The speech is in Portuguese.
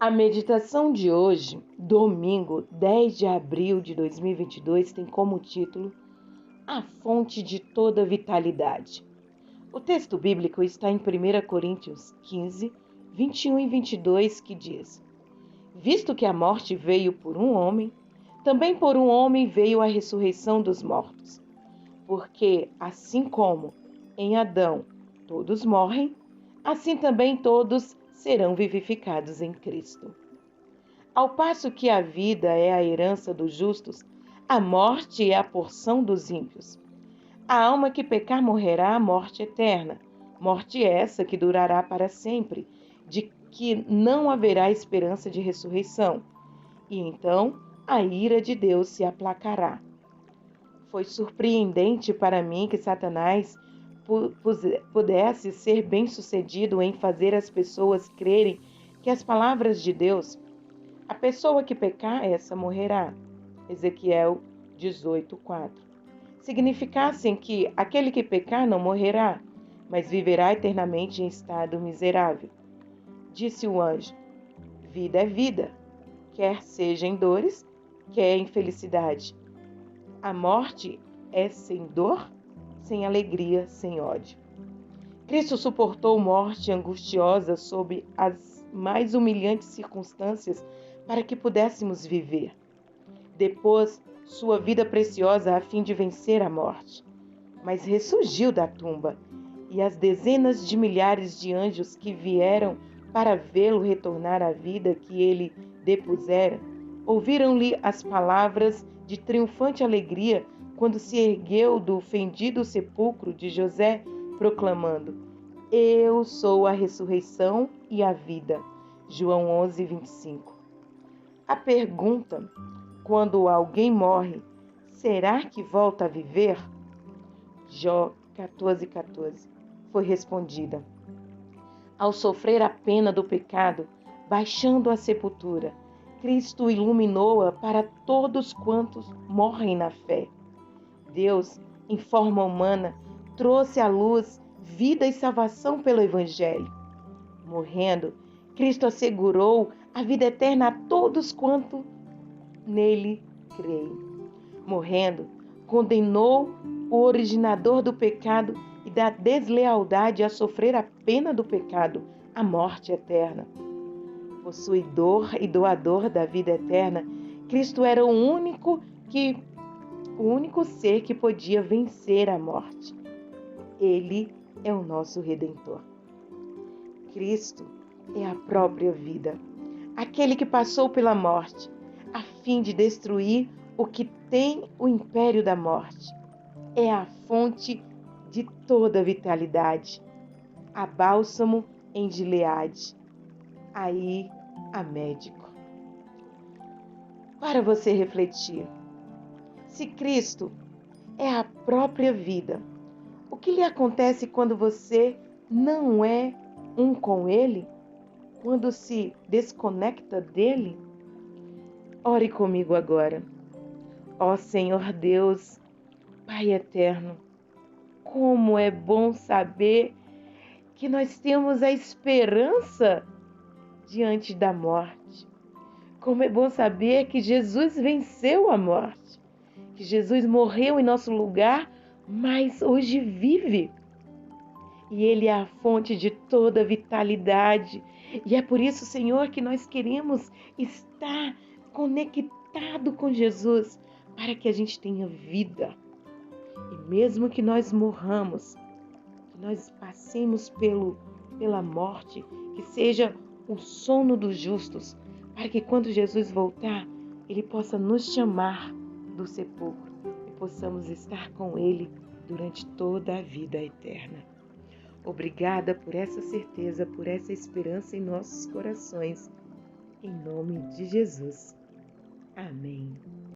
A meditação de hoje, domingo 10 de abril de 2022, tem como título A Fonte de Toda Vitalidade. O texto bíblico está em 1 Coríntios 15, 21 e 22, que diz: Visto que a morte veio por um homem, também por um homem veio a ressurreição dos mortos. Porque, assim como em Adão todos morrem, assim também todos serão vivificados em Cristo. Ao passo que a vida é a herança dos justos, a morte é a porção dos ímpios. A alma que pecar morrerá a morte eterna, morte essa que durará para sempre, de que não haverá esperança de ressurreição. E então a ira de Deus se aplacará. Foi surpreendente para mim que Satanás pudesse ser bem-sucedido em fazer as pessoas crerem que as palavras de Deus, a pessoa que pecar, essa morrerá, Ezequiel 18:4, significassem que aquele que pecar não morrerá, mas viverá eternamente em estado miserável. Disse o anjo: vida é vida, quer seja em dores, quer em felicidade. A morte é sem dor, sem alegria, sem ódio. Cristo suportou morte angustiosa sob as mais humilhantes circunstâncias para que pudéssemos viver. Depôs sua vida preciosa a fim de vencer a morte. Mas ressurgiu da tumba, e as dezenas de milhares de anjos que vieram para vê-lo retornar à vida que ele depusera, ouviram-lhe as palavras de triunfante alegria quando se ergueu do fendido sepulcro de José, proclamando: Eu sou a ressurreição e a vida. João 11:25. A pergunta: quando alguém morre, será que volta a viver? Jó 14:14 foi respondida: ao sofrer a pena do pecado, baixando à sepultura, Cristo iluminou-a para todos quantos morrem na fé. Deus, em forma humana, trouxe à luz vida e salvação pelo Evangelho. Morrendo, Cristo assegurou a vida eterna a todos quantos nele creem. Morrendo, condenou o originador do pecado e da deslealdade a sofrer a pena do pecado, a morte eterna. Possuidor e doador da vida eterna, Cristo era o único ser que podia vencer a morte. Ele é o nosso Redentor. Cristo é a própria vida, aquele que passou pela morte, a fim de destruir o que tem o império da morte. É a fonte de toda vitalidade, a bálsamo em Gileade. Aí há médico. Para você refletir, se Cristo é a própria vida, o que lhe acontece quando você não é um com Ele? Quando se desconecta dele? Ore comigo agora. Ó Senhor Deus, Pai eterno, como é bom saber que nós temos a esperança diante da morte. Como é bom saber que Jesus venceu a morte, que Jesus morreu em nosso lugar, mas hoje vive. E Ele é a fonte de toda vitalidade. E é por isso, Senhor, que nós queremos estar conectado com Jesus, para que a gente tenha vida. E mesmo que nós morramos, que nós passemos pela morte, que seja o sono dos justos, para que quando Jesus voltar, Ele possa nos chamar do sepulcro e possamos estar com Ele durante toda a vida eterna. Obrigada por essa certeza, por essa esperança em nossos corações. Em nome de Jesus. Amém.